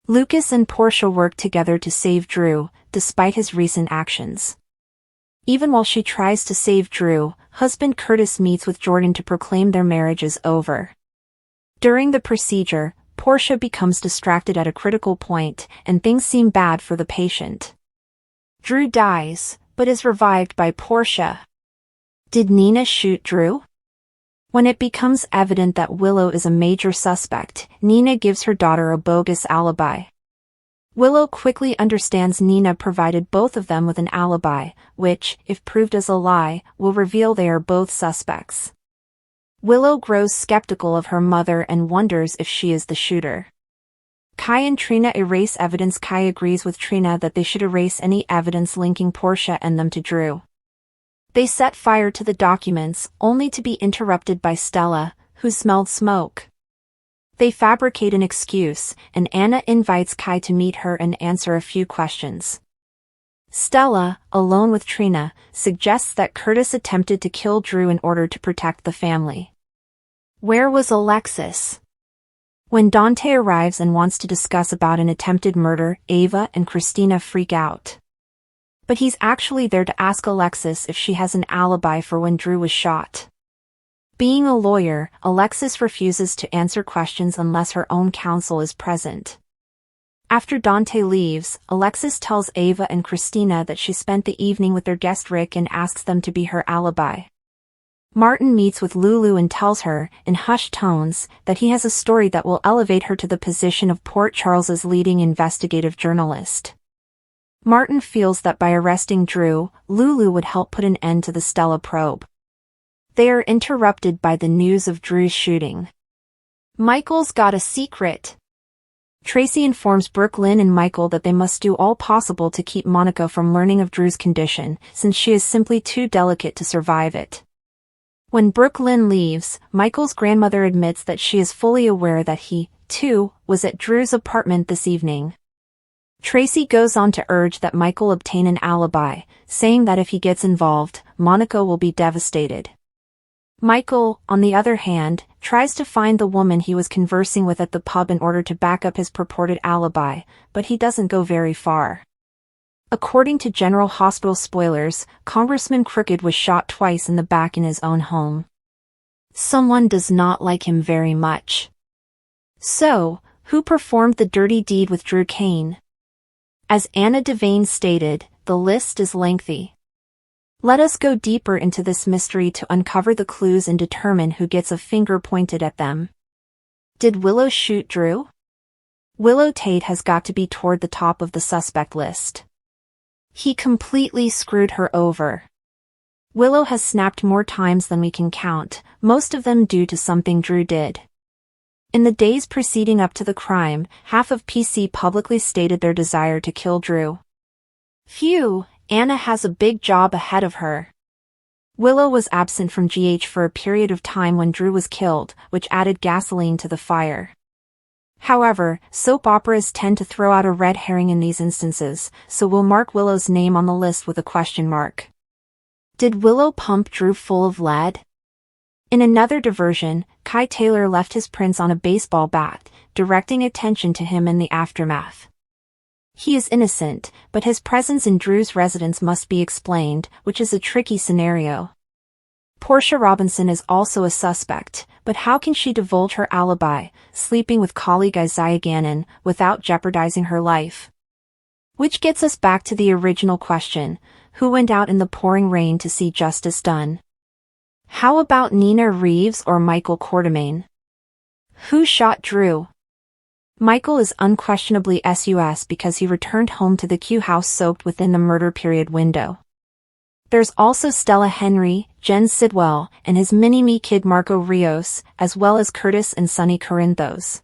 Lucas and Portia work together to save Drew, despite his recent actions. Even while she tries to save Drew, husband Curtis meets with Jordan to proclaim their marriage is over. During the procedure, Portia becomes distracted at a critical point, and things seem bad for the patient. Drew dies, but is revived by Portia. Did Nina shoot Drew? When it becomes evident that Willow is a major suspect, Nina gives her daughter a bogus alibi. Willow quickly understands Nina provided both of them with an alibi, which, if proved as a lie, will reveal they are both suspects. Willow grows skeptical of her mother and wonders if she is the shooter. Kai and Trina erase evidence. Kai agrees with Trina that they should erase any evidence linking Portia and them to Drew. They set fire to the documents, only to be interrupted by Stella, who smelled smoke. They fabricate an excuse, and Anna invites Kai to meet her and answer a few questions. Stella, alone with Trina, suggests that Curtis attempted to kill Drew in order to protect the family. Where was Alexis? When Dante arrives and wants to discuss about an attempted murder, Ava and Christina freak out. But he's actually there to ask Alexis if she has an alibi for when Drew was shot. Being a lawyer, Alexis refuses to answer questions unless her own counsel is present. After Dante leaves, Alexis tells Ava and Christina that she spent the evening with their guest Rick and asks them to be her alibi. Martin meets with Lulu and tells her, in hushed tones, that he has a story that will elevate her to the position of Port Charles's leading investigative journalist. Martin feels that by arresting Drew, Lulu would help put an end to the Stella probe. They are interrupted by the news of Drew's shooting. Michael's got a secret. Tracy informs Brooke, Lynn and Michael that they must do all possible to keep Monica from learning of Drew's condition, since she is simply too delicate to survive it. When Brooke Lynn leaves, Michael's grandmother admits that she is fully aware that he, too, was at Drew's apartment this evening. Tracy goes on to urge that Michael obtain an alibi, saying that if he gets involved, Monica will be devastated. Michael, on the other hand, tries to find the woman he was conversing with at the pub in order to back up his purported alibi, but he doesn't go very far. According to General Hospital spoilers, Congressman Crooked was shot twice in the back in his own home. Someone does not like him very much. So, who performed the dirty deed with Drew Kane? As Anna Devane stated, the list is lengthy. Let us go deeper into this mystery to uncover the clues and determine who gets a finger pointed at them. Did Willow shoot Drew? Willow Tate has got to be toward the top of the suspect list. He completely screwed her over. Willow has snapped more times than we can count, most of them due to something Drew did. In the days preceding up to the crime, half of PC publicly stated their desire to kill Drew. Phew, Anna has a big job ahead of her. Willow was absent from GH for a period of time when Drew was killed, which added gasoline to the fire. However, soap operas tend to throw out a red herring in these instances, so we'll mark Willow's name on the list with a question mark. Did Willow pump Drew full of lead? In another diversion, Kai Taylor left his prints on a baseball bat, directing attention to him in the aftermath. He is innocent, but his presence in Drew's residence must be explained, which is a tricky scenario. Portia Robinson is also a suspect, but how can she divulge her alibi, sleeping with colleague Isaiah Gannon, without jeopardizing her life? Which gets us back to the original question, who went out in the pouring rain to see justice done? How about Nina Reeves or Michael Quartermain? Who shot Drew? Michael is unquestionably SUS because he returned home to the Q house soaked within the murder period window. There's also Stella Henry, Jen Sidwell, and his mini-me kid Marco Rios, as well as Curtis and Sonny Corinthos.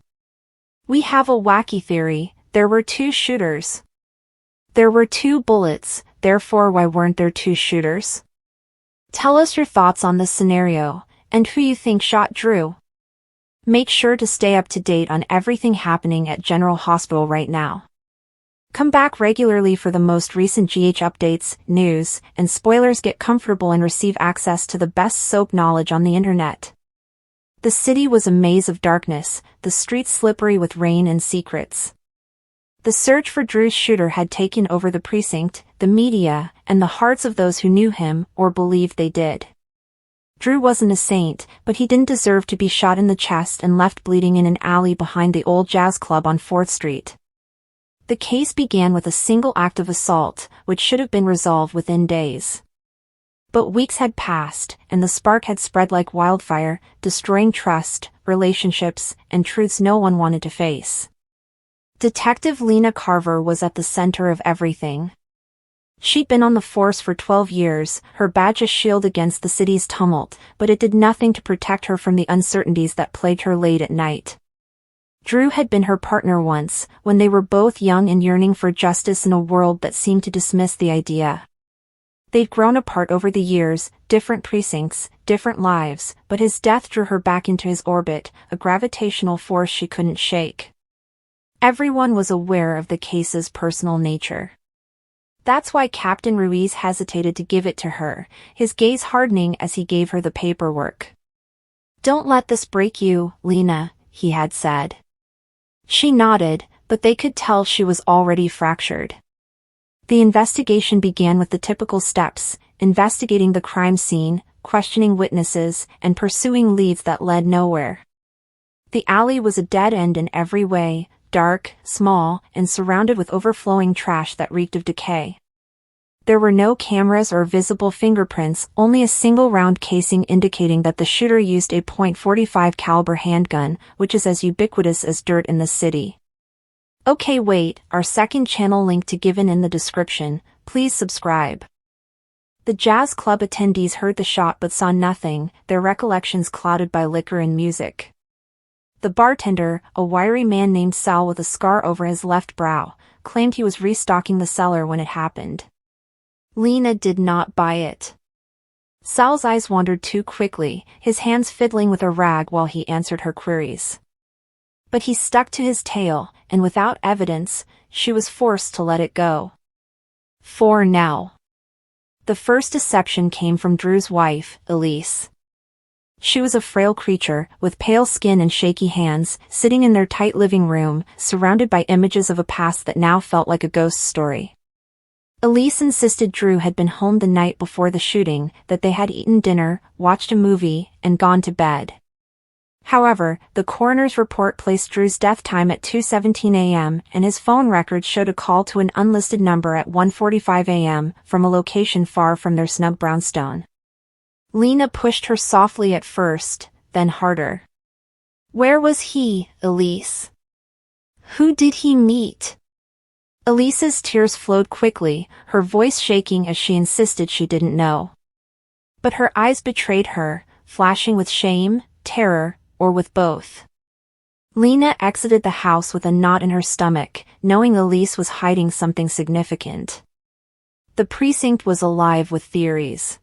We have a wacky theory, there were two shooters. There were two bullets, therefore why weren't there two shooters? Tell us your thoughts on this scenario, and who you think shot Drew. Make sure to stay up to date on everything happening at General Hospital right now. Come back regularly for the most recent GH updates, news, and spoilers. Get comfortable and receive access to the best soap knowledge on the internet. The city was a maze of darkness, the streets slippery with rain and secrets. The search for Drew's shooter had taken over the precinct, the media, and the hearts of those who knew him or believed they did. Drew wasn't a saint, but he didn't deserve to be shot in the chest and left bleeding in an alley behind the old jazz club on 4th Street. The case began with a single act of assault, which should have been resolved within days. But weeks had passed, and the spark had spread like wildfire, destroying trust, relationships, and truths no one wanted to face. Detective Lena Carver was at the center of everything. She'd been on the force for 12 years, her badge a shield against the city's tumult, but it did nothing to protect her from the uncertainties that plagued her late at night. Drew had been her partner once, when they were both young and yearning for justice in a world that seemed to dismiss the idea. They'd grown apart over the years, different precincts, different lives, but his death drew her back into his orbit, a gravitational force she couldn't shake. Everyone was aware of the case's personal nature. That's why Captain Ruiz hesitated to give it to her, his gaze hardening as he gave her the paperwork. "Don't let this break you, Lena," he had said. She nodded, but they could tell she was already fractured. The investigation began with the typical steps, investigating the crime scene, questioning witnesses, and pursuing leads that led nowhere. The alley was a dead end in every way, dark, small, and surrounded with overflowing trash that reeked of decay. There were no cameras or visible fingerprints, only a single round casing indicating that the shooter used a .45 caliber handgun, which is as ubiquitous as dirt in the city. Okay, wait, our second channel link to given in the description, please subscribe. The jazz club attendees heard the shot but saw nothing, their recollections clouded by liquor and music. The bartender, a wiry man named Sal with a scar over his left brow, claimed he was restocking the cellar when it happened. Lena did not buy it. Sal's eyes wandered too quickly, his hands fiddling with a rag while he answered her queries. But he stuck to his tale, and without evidence, she was forced to let it go. For now. The first deception came from Drew's wife, Elise. She was a frail creature, with pale skin and shaky hands, sitting in their tight living room, surrounded by images of a past that now felt like a ghost story. Elise insisted Drew had been home the night before the shooting, that they had eaten dinner, watched a movie, and gone to bed. However, the coroner's report placed Drew's death time at 2:17 a.m., and his phone records showed a call to an unlisted number at 1:45 a.m., from a location far from their snug brownstone. Lena pushed her softly at first, then harder. "Where was he, Elise? Who did he meet?" Elise's tears flowed quickly, her voice shaking as she insisted she didn't know. But her eyes betrayed her, flashing with shame, terror, or with both. Lena exited the house with a knot in her stomach, knowing Elise was hiding something significant. The precinct was alive with theories.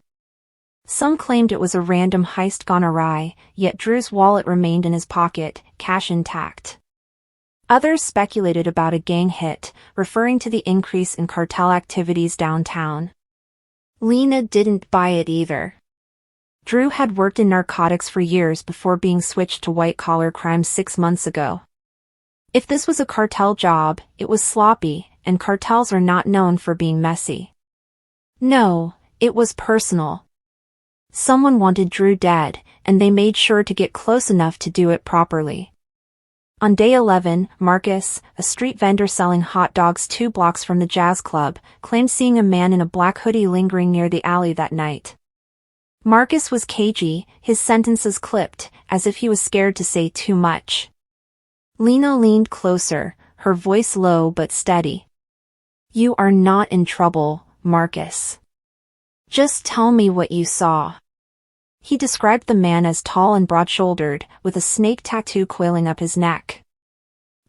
Some claimed it was a random heist gone awry, yet Drew's wallet remained in his pocket, cash intact. Others speculated about a gang hit, referring to the increase in cartel activities downtown. Lena didn't buy it either. Drew had worked in narcotics for years before being switched to white-collar crime 6 months ago. If this was a cartel job, it was sloppy, and cartels are not known for being messy. No, it was personal. Someone wanted Drew dead, and they made sure to get close enough to do it properly. On day 11, Marcus, a street vendor selling hot dogs 2 blocks from the jazz club, claimed seeing a man in a black hoodie lingering near the alley that night. Marcus was cagey, his sentences clipped, as if he was scared to say too much. Lena leaned closer, her voice low but steady. "You are not in trouble, Marcus. Just tell me what you saw." He described the man as tall and broad-shouldered, with a snake tattoo coiling up his neck.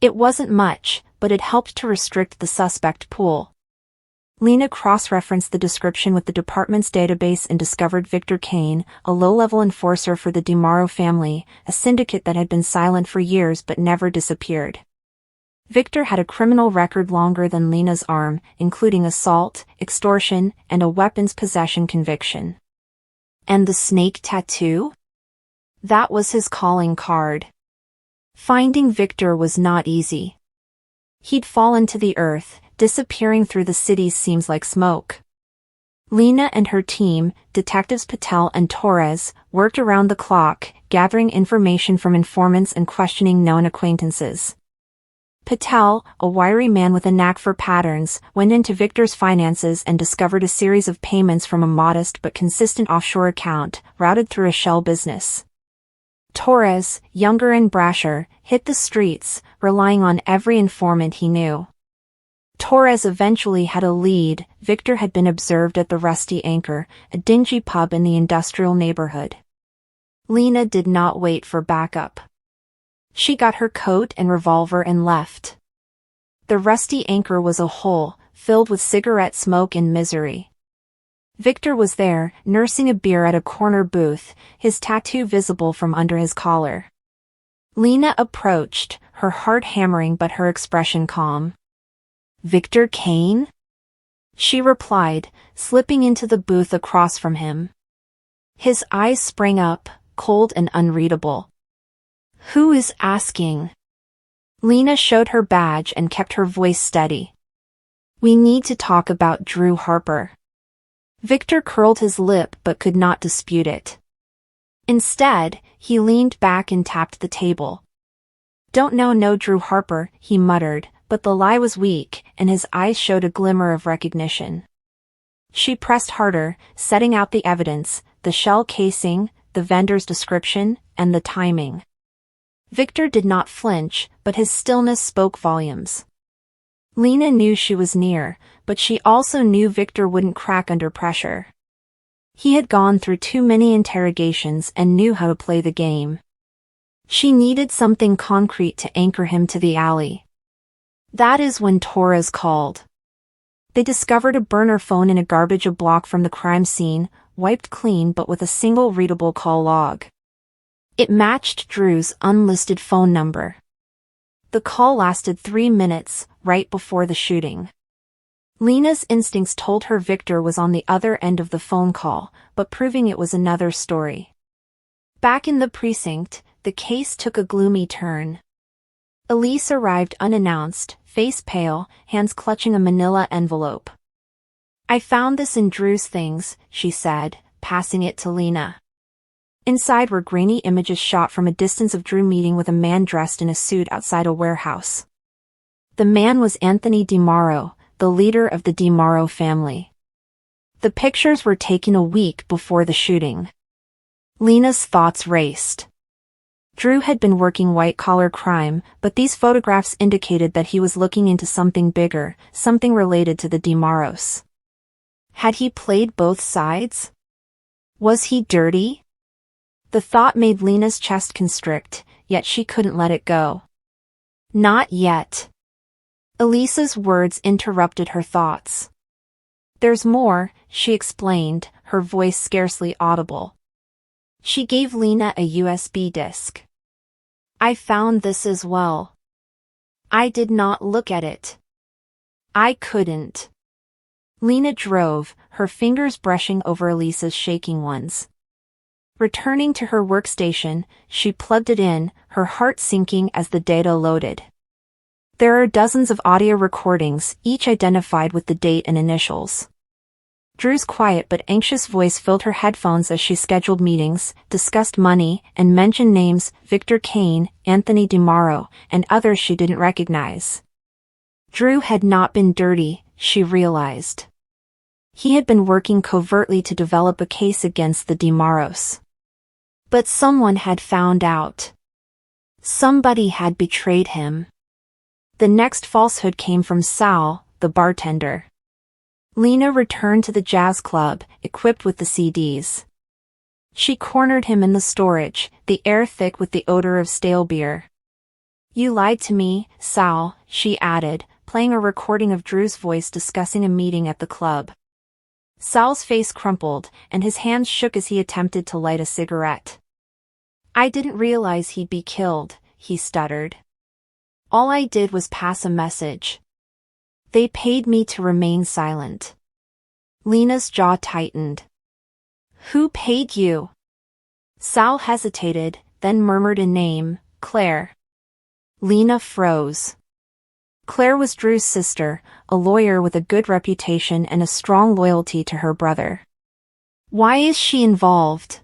It wasn't much, but it helped to restrict the suspect pool. Lena cross-referenced the description with the department's database and discovered Victor Kane, a low-level enforcer for the DiMauro family, a syndicate that had been silent for years but never disappeared. Victor had a criminal record longer than Lena's arm, including assault, extortion, and a weapons possession conviction. And the snake tattoo? That was his calling card. Finding Victor was not easy. He'd fallen to the earth, disappearing through the city's seams like smoke. Lena and her team, Detectives Patel and Torres, worked around the clock, gathering information from informants and questioning known acquaintances. Patel, a wiry man with a knack for patterns, went into Victor's finances and discovered a series of payments from a modest but consistent offshore account, routed through a shell business. Torres, younger and brasher, hit the streets, relying on every informant he knew. Torres eventually had a lead. Victor had been observed at the Rusty Anchor, a dingy pub in the industrial neighborhood. Lena did not wait for backup. She got her coat and revolver and left. The Rusty Anchor was a hole, filled with cigarette smoke and misery. Victor was there, nursing a beer at a corner booth, his tattoo visible from under his collar. Lena approached, her heart hammering but her expression calm. "Victor Kane?" she replied, slipping into the booth across from him. His eyes sprang up, cold and unreadable. "Who is asking?" Lena showed her badge and kept her voice steady. "We need to talk about Drew Harper." Victor curled his lip but could not dispute it. Instead, he leaned back and tapped the table. "Don't know no Drew Harper," he muttered, but the lie was weak, and his eyes showed a glimmer of recognition. She pressed harder, setting out the evidence, the shell casing, the vendor's description, and the timing. Victor did not flinch, but his stillness spoke volumes. Lena knew she was near, but she also knew Victor wouldn't crack under pressure. He had gone through too many interrogations and knew how to play the game. She needed something concrete to anchor him to the alley. That is when Torres called. They discovered a burner phone in a garbage a block from the crime scene, wiped clean but with a single readable call log. It matched Drew's unlisted phone number. The call lasted 3 minutes, right before the shooting. Lena's instincts told her Victor was on the other end of the phone call, but proving it was another story. Back in the precinct, the case took a gloomy turn. Elise arrived unannounced, face pale, hands clutching a manila envelope. "I found this in Drew's things," she said, passing it to Lena. Inside were grainy images shot from a distance of Drew meeting with a man dressed in a suit outside a warehouse. The man was Anthony DiMauro, the leader of the DiMauro family. The pictures were taken a week before the shooting. Lena's thoughts raced. Drew had been working white-collar crime, but these photographs indicated that he was looking into something bigger, something related to the DiMauros. Had he played both sides? Was he dirty? The thought made Lena's chest constrict, yet she couldn't let it go. "Not yet." Elisa's words interrupted her thoughts. "There's more," she explained, her voice scarcely audible. She gave Lena a USB disk. "I found this as well. I did not look at it. I couldn't." Lena drove, her fingers brushing over Elisa's shaking ones. Returning to her workstation, she plugged it in, her heart sinking as the data loaded. There are dozens of audio recordings, each identified with the date and initials. Drew's quiet but anxious voice filled her headphones as she scheduled meetings, discussed money, and mentioned names: Victor Kane, Anthony DiMauro, and others she didn't recognize. Drew had not been dirty, she realized. He had been working covertly to develop a case against the DiMauros. But someone had found out. Somebody had betrayed him. The next falsehood came from Sal, the bartender. Lena returned to the jazz club, equipped with the CDs. She cornered him in the storage, the air thick with the odor of stale beer. "You lied to me, Sal," she added, playing a recording of Drew's voice discussing a meeting at the club. Sal's face crumpled, and his hands shook as he attempted to light a cigarette. "I didn't realize he'd be killed," he stuttered. "All I did was pass a message. They paid me to remain silent." Lena's jaw tightened. "Who paid you?" Sal hesitated, then murmured a name: Claire. Lena froze. Claire was Drew's sister, a lawyer with a good reputation and a strong loyalty to her brother. Why is she involved?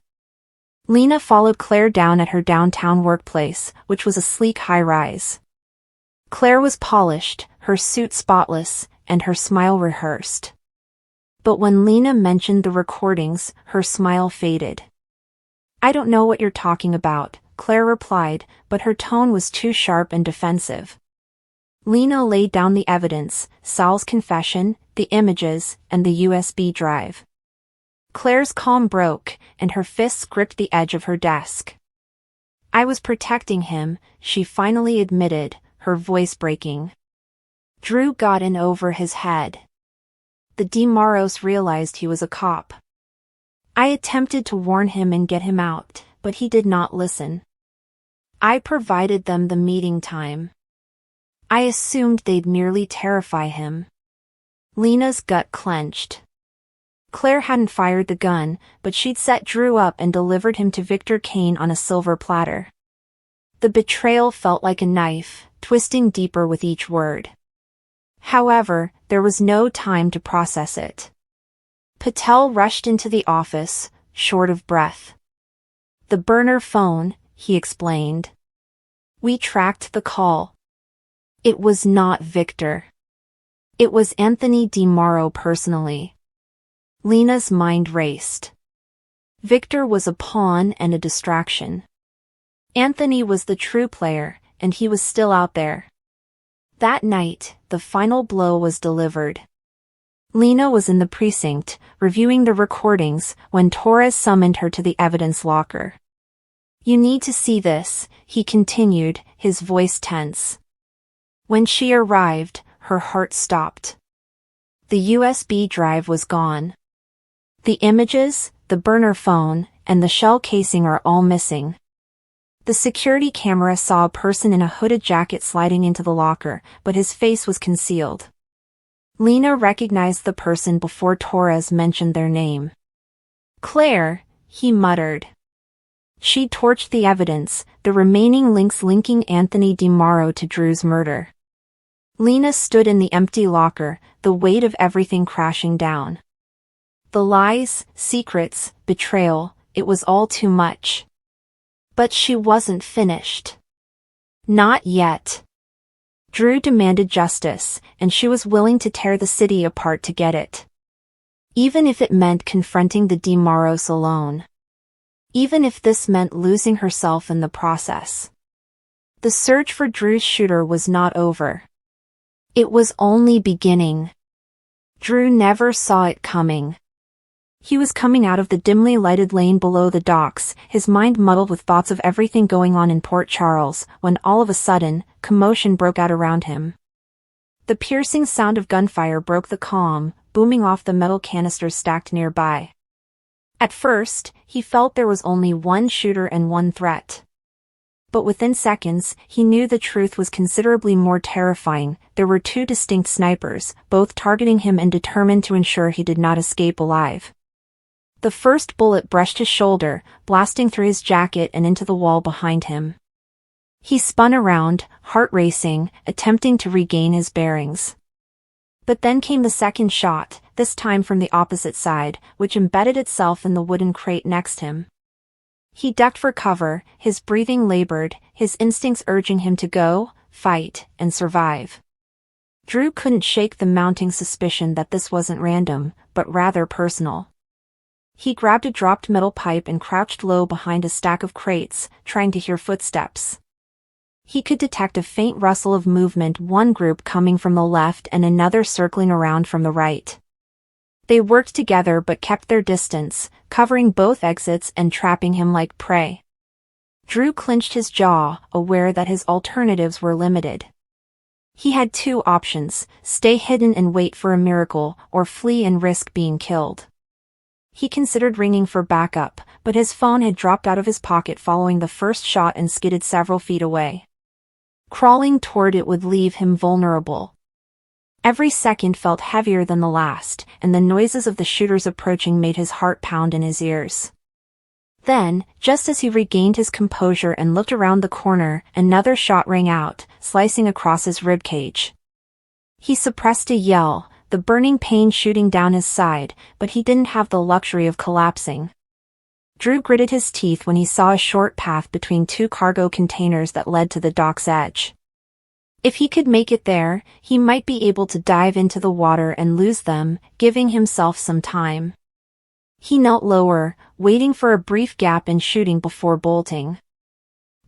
Lena followed Claire down at her downtown workplace, which was a sleek high-rise. Claire was polished, her suit spotless, and her smile rehearsed. But when Lena mentioned the recordings, her smile faded. I don't know what you're talking about, Claire replied, but her tone was too sharp and defensive. Lena laid down the evidence, Sal's confession, the images, and the USB drive. Claire's calm broke, and her fists gripped the edge of her desk. I was protecting him, she finally admitted, her voice breaking. Drew got in over his head. The DeMaros realized he was a cop. I attempted to warn him and get him out, but he did not listen. I provided them the meeting time. I assumed they'd merely terrify him. Lena's gut clenched. Claire hadn't fired the gun, but she'd set Drew up and delivered him to Victor Kane on a silver platter. The betrayal felt like a knife, twisting deeper with each word. However, there was no time to process it. Patel rushed into the office, short of breath. The burner phone, he explained. We tracked the call. It was not Victor. It was Anthony DeMauro personally. Lena's mind raced. Victor was a pawn and a distraction. Anthony was the true player, and he was still out there. That night, the final blow was delivered. Lena was in the precinct, reviewing the recordings, when Torres summoned her to the evidence locker. You need to see this, he continued, his voice tense. When she arrived, her heart stopped. The USB drive was gone. The images, the burner phone, and the shell casing are all missing. The security camera saw a person in a hooded jacket sliding into the locker, but his face was concealed. Lena recognized the person before Torres mentioned their name. Claire, he muttered. She torched the evidence, the remaining links linking Anthony DeMauro to Drew's murder. Lena stood in the empty locker, the weight of everything crashing down. The lies, secrets, betrayal, it was all too much. But she wasn't finished. Not yet. Drew demanded justice, and she was willing to tear the city apart to get it. Even if it meant confronting the DeMauros alone. Even if this meant losing herself in the process. The search for Drew's shooter was not over. It was only beginning. Drew never saw it coming. He was coming out of the dimly lighted lane below the docks, his mind muddled with thoughts of everything going on in Port Charles, when all of a sudden, commotion broke out around him. The piercing sound of gunfire broke the calm, booming off the metal canisters stacked nearby. At first, he felt there was only one shooter and one threat. But within seconds, he knew the truth was considerably more terrifying. There were two distinct snipers, both targeting him and determined to ensure he did not escape alive. The first bullet brushed his shoulder, blasting through his jacket and into the wall behind him. He spun around, heart racing, attempting to regain his bearings. But then came the second shot, this time from the opposite side, which embedded itself in the wooden crate next him. He ducked for cover, his breathing labored, his instincts urging him to go, fight, and survive. Drew couldn't shake the mounting suspicion that this wasn't random, but rather personal. He grabbed a dropped metal pipe and crouched low behind a stack of crates, trying to hear footsteps. He could detect a faint rustle of movement, one group coming from the left and another circling around from the right. They worked together but kept their distance, covering both exits and trapping him like prey. Drew clenched his jaw, aware that his alternatives were limited. He had two options: stay hidden and wait for a miracle, or flee and risk being killed. He considered ringing for backup, but his phone had dropped out of his pocket following the first shot and skidded several feet away. Crawling toward it would leave him vulnerable. Every second felt heavier than the last, and the noises of the shooters approaching made his heart pound in his ears. Then, just as he regained his composure and looked around the corner, another shot rang out, slicing across his ribcage. He suppressed a yell, the burning pain shooting down his side, but he didn't have the luxury of collapsing. Drew gritted his teeth when he saw a short path between two cargo containers that led to the dock's edge. If he could make it there, he might be able to dive into the water and lose them, giving himself some time. He knelt lower, waiting for a brief gap in shooting before bolting.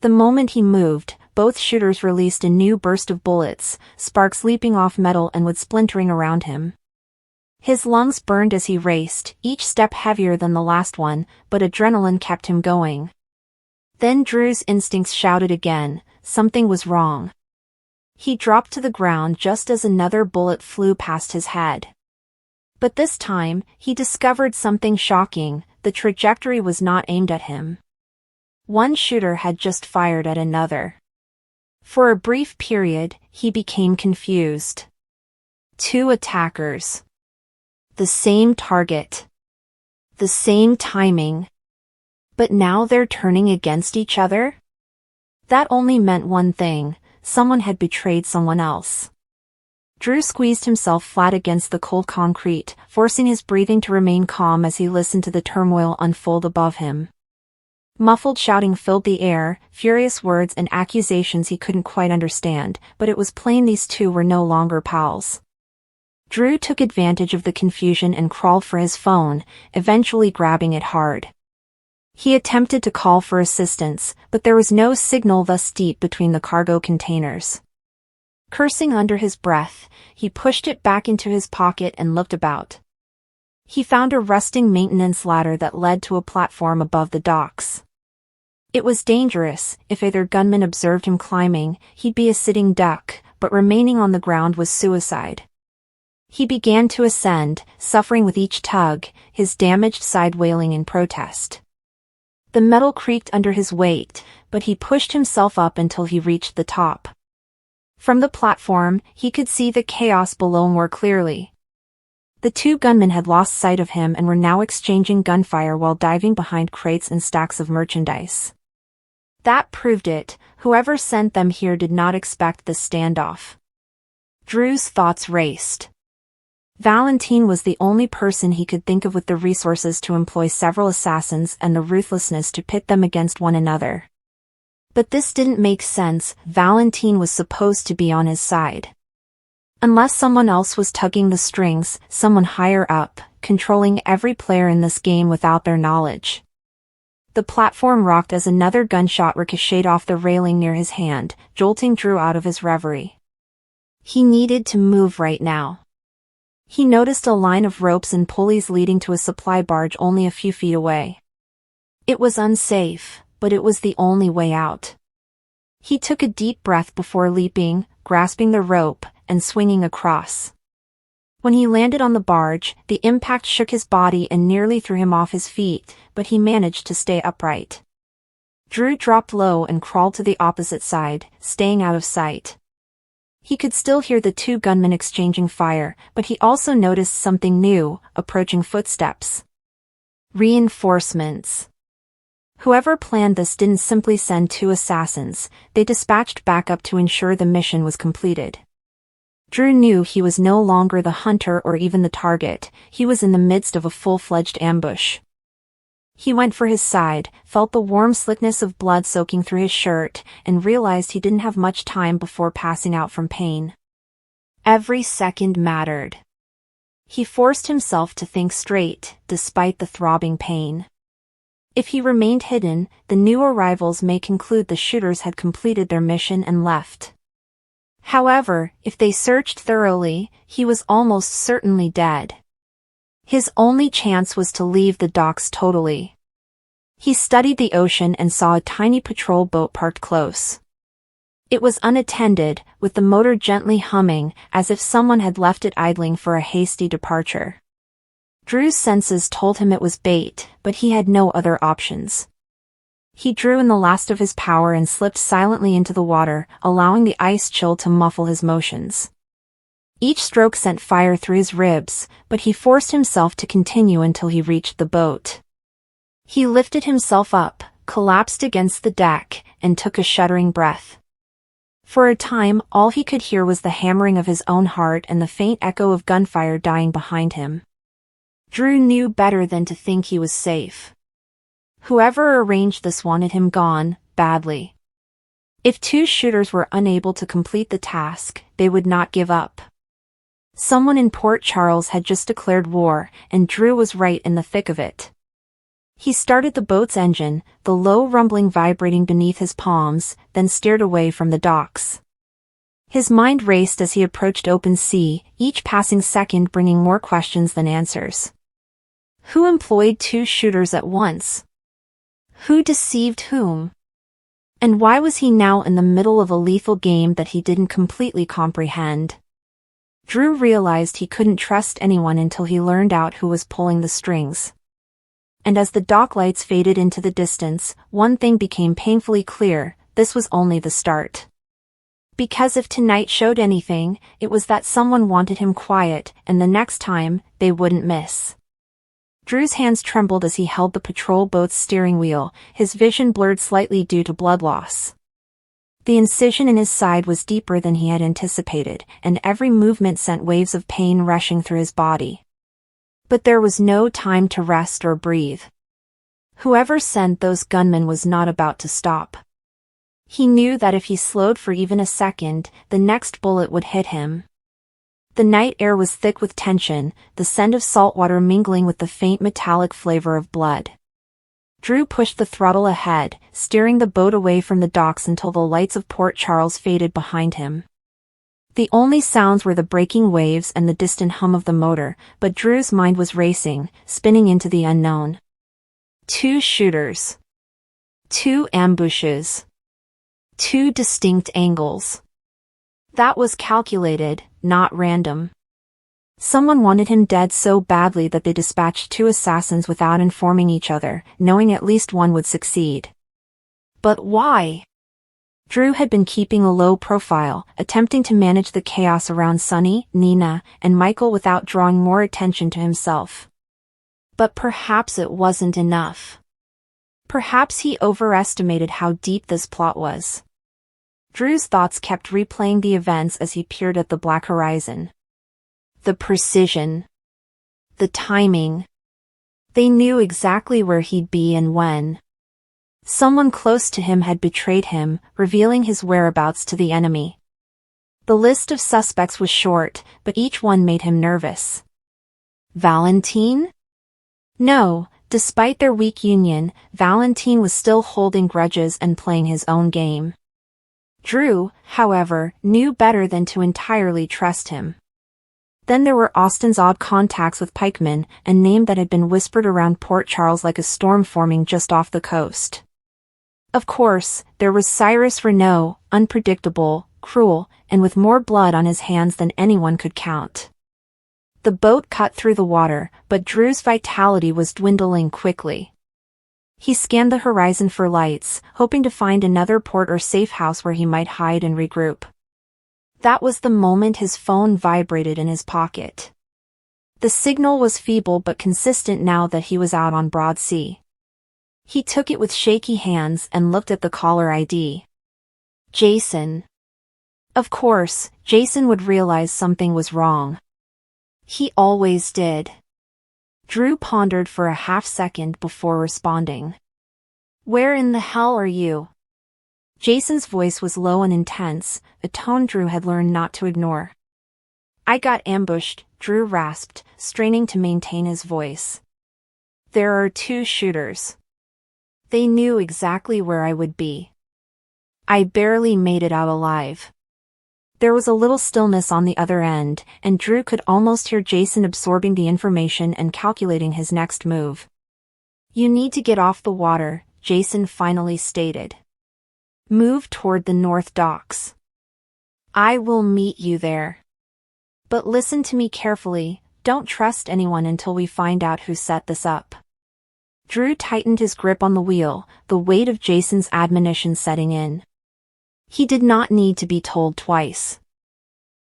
The moment he moved, both shooters released a new burst of bullets, sparks leaping off metal and wood splintering around him. His lungs burned as he raced, each step heavier than the last one, but adrenaline kept him going. Then Drew's instincts shouted again, something was wrong. He dropped to the ground just as another bullet flew past his head. But this time, he discovered something shocking: the trajectory was not aimed at him. One shooter had just fired at another. For a brief period, he became confused. Two attackers. The same target. The same timing. But now they're turning against each other? That only meant one thing: someone had betrayed someone else. Drew squeezed himself flat against the cold concrete, forcing his breathing to remain calm as he listened to the turmoil unfold above him. Muffled shouting filled the air, furious words and accusations he couldn't quite understand, but it was plain these two were no longer pals. Drew took advantage of the confusion and crawled for his phone, eventually grabbing it hard. He attempted to call for assistance, but there was no signal thus deep between the cargo containers. Cursing under his breath, he pushed it back into his pocket and looked about. He found a rusting maintenance ladder that led to a platform above the docks. It was dangerous. If either gunman observed him climbing, he'd be a sitting duck, but remaining on the ground was suicide. He began to ascend, suffering with each tug, his damaged side wailing in protest. The metal creaked under his weight, but he pushed himself up until he reached the top. From the platform, he could see the chaos below more clearly. The two gunmen had lost sight of him and were now exchanging gunfire while diving behind crates and stacks of merchandise. That proved it: whoever sent them here did not expect this standoff. Drew's thoughts raced. Valentine was the only person he could think of with the resources to employ several assassins and the ruthlessness to pit them against one another. But this didn't make sense. Valentine was supposed to be on his side. Unless someone else was tugging the strings, someone higher up, controlling every player in this game without their knowledge. The platform rocked as another gunshot ricocheted off the railing near his hand, jolting Drew out of his reverie. He needed to move right now. He noticed a line of ropes and pulleys leading to a supply barge only a few feet away. It was unsafe, but it was the only way out. He took a deep breath before leaping, grasping the rope, and swinging across. When he landed on the barge, the impact shook his body and nearly threw him off his feet, but he managed to stay upright. Drew dropped low and crawled to the opposite side, staying out of sight. He could still hear the two gunmen exchanging fire, but he also noticed something new: approaching footsteps. Reinforcements. Whoever planned this didn't simply send two assassins, they dispatched backup to ensure the mission was completed. Drew knew he was no longer the hunter or even the target, he was in the midst of a full-fledged ambush. He went for his side, felt the warm slickness of blood soaking through his shirt, and realized he didn't have much time before passing out from pain. Every second mattered. He forced himself to think straight, despite the throbbing pain. If he remained hidden, the new arrivals may conclude the shooters had completed their mission and left. However, if they searched thoroughly, he was almost certainly dead. His only chance was to leave the docks totally. He studied the ocean and saw a tiny patrol boat parked close. It was unattended, with the motor gently humming, as if someone had left it idling for a hasty departure. Drew's senses told him it was bait, but he had no other options. He drew in the last of his power and slipped silently into the water, allowing the ice chill to muffle his motions. Each stroke sent fire through his ribs, but he forced himself to continue until he reached the boat. He lifted himself up, collapsed against the deck, and took a shuddering breath. For a time, all he could hear was the hammering of his own heart and the faint echo of gunfire dying behind him. Drew knew better than to think he was safe. Whoever arranged this wanted him gone, badly. If two shooters were unable to complete the task, they would not give up. Someone in Port Charles had just declared war, and Drew was right in the thick of it. He started the boat's engine, the low rumbling vibrating beneath his palms, then steered away from the docks. His mind raced as he approached open sea, each passing second bringing more questions than answers. Who employed two shooters at once? Who deceived whom? And why was he now in the middle of a lethal game that he didn't completely comprehend? Drew realized he couldn't trust anyone until he learned out who was pulling the strings. And as the dock lights faded into the distance, one thing became painfully clear: this was only the start. Because if tonight showed anything, it was that someone wanted him quiet, and the next time, they wouldn't miss. Drew's hands trembled as he held the patrol boat's steering wheel, his vision blurred slightly due to blood loss. The incision in his side was deeper than he had anticipated, and every movement sent waves of pain rushing through his body. But there was no time to rest or breathe. Whoever sent those gunmen was not about to stop. He knew that if he slowed for even a second, the next bullet would hit him. The night air was thick with tension, the scent of salt water mingling with the faint metallic flavor of blood. Drew pushed the throttle ahead, steering the boat away from the docks until the lights of Port Charles faded behind him. The only sounds were the breaking waves and the distant hum of the motor, but Drew's mind was racing, spinning into the unknown. Two shooters. Two ambushes. Two distinct angles. That was calculated, not random. Someone wanted him dead so badly that they dispatched two assassins without informing each other, knowing at least one would succeed. But why? Drew had been keeping a low profile, attempting to manage the chaos around Sonny, Nina, and Michael without drawing more attention to himself. But perhaps it wasn't enough. Perhaps he overestimated how deep this plot was. Drew's thoughts kept replaying the events as he peered at the black horizon. The precision. The timing. They knew exactly where he'd be and when. Someone close to him had betrayed him, revealing his whereabouts to the enemy. The list of suspects was short, but each one made him nervous. Valentine? No, despite their weak union, Valentine was still holding grudges and playing his own game. Drew, however, knew better than to entirely trust him. Then there were Austin's odd contacts with pikemen, a name that had been whispered around Port Charles like a storm forming just off the coast. Of course, there was Cyrus Renaud, unpredictable, cruel, and with more blood on his hands than anyone could count. The boat cut through the water, but Drew's vitality was dwindling quickly. He scanned the horizon for lights, hoping to find another port or safe house where he might hide and regroup. That was the moment his phone vibrated in his pocket. The signal was feeble but consistent now that he was out on broad sea. He took it with shaky hands and looked at the caller ID. Jason. Of course, Jason would realize something was wrong. He always did. Drew pondered for a half-second before responding. Where in the hell are you? Jason's voice was low and intense, a tone Drew had learned not to ignore. I got ambushed, Drew rasped, straining to maintain his voice. There are two shooters. They knew exactly where I would be. I barely made it out alive. There was a little stillness on the other end, and Drew could almost hear Jason absorbing the information and calculating his next move. You need to get off the water, Jason finally stated. Move toward the north docks. I will meet you there. But listen to me carefully, don't trust anyone until we find out who set this up. Drew tightened his grip on the wheel, the weight of Jason's admonition setting in. He did not need to be told twice.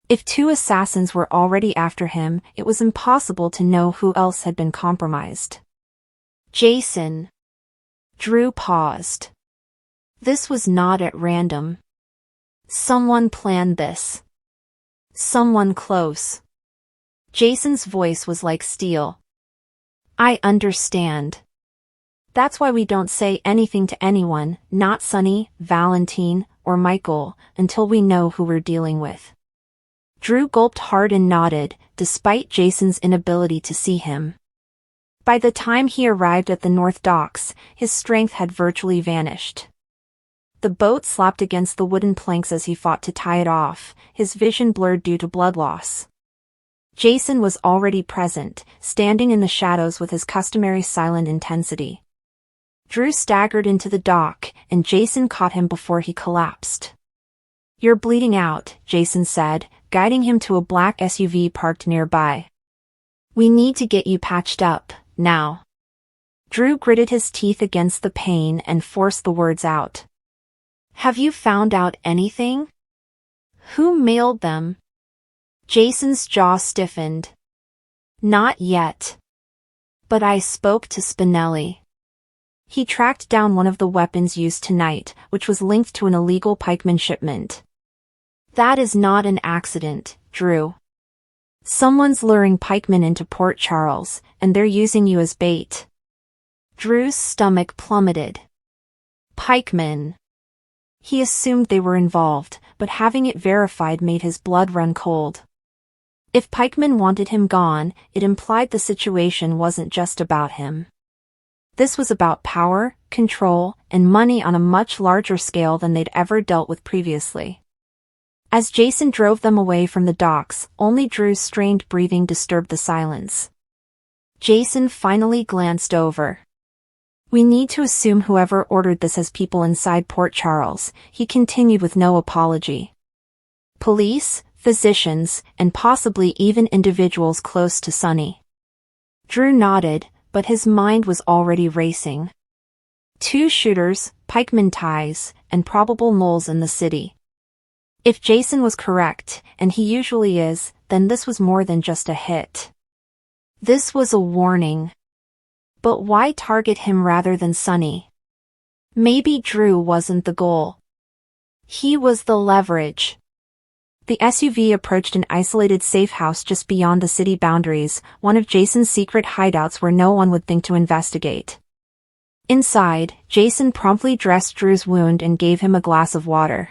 If two assassins were already after him, it was impossible to know who else had been compromised. Jason. Drew paused. This was not at random. Someone planned this. Someone close. Jason's voice was like steel. I understand. That's why we don't say anything to anyone, not Sunny, Valentine, or Michael, until we know who we're dealing with. Drew gulped hard and nodded, despite Jason's inability to see him. By the time he arrived at the North Docks, his strength had virtually vanished. The boat slapped against the wooden planks as he fought to tie it off, his vision blurred due to blood loss. Jason was already present, standing in the shadows with his customary silent intensity. Drew staggered into the dock, and Jason caught him before he collapsed. You're bleeding out, Jason said, guiding him to a black SUV parked nearby. We need to get you patched up, now. Drew gritted his teeth against the pain and forced the words out. Have you found out anything? Who mailed them? Jason's jaw stiffened. Not yet. But I spoke to Spinelli. He tracked down one of the weapons used tonight, which was linked to an illegal pikeman shipment. That is not an accident, Drew. Someone's luring pikemen into Port Charles, and they're using you as bait. Drew's stomach plummeted. Pikemen. He assumed they were involved, but having it verified made his blood run cold. If pikemen wanted him gone, it implied the situation wasn't just about him. This was about power, control, and money on a much larger scale than they'd ever dealt with previously. As Jason drove them away from the docks, only Drew's strained breathing disturbed the silence. Jason finally glanced over. We need to assume whoever ordered this has people inside Port Charles, he continued with no apology. Police, physicians, and possibly even individuals close to Sunny. Drew nodded, but his mind was already racing. 2 shooters, pikeman ties, and probable moles in the city. If Jason was correct, and he usually is, then this was more than just a hit. This was a warning. But why target him rather than Sunny? Maybe Drew wasn't the goal. He was the leverage. The SUV approached an isolated safe house just beyond the city boundaries, one of Jason's secret hideouts where no one would think to investigate. Inside, Jason promptly dressed Drew's wound and gave him a glass of water.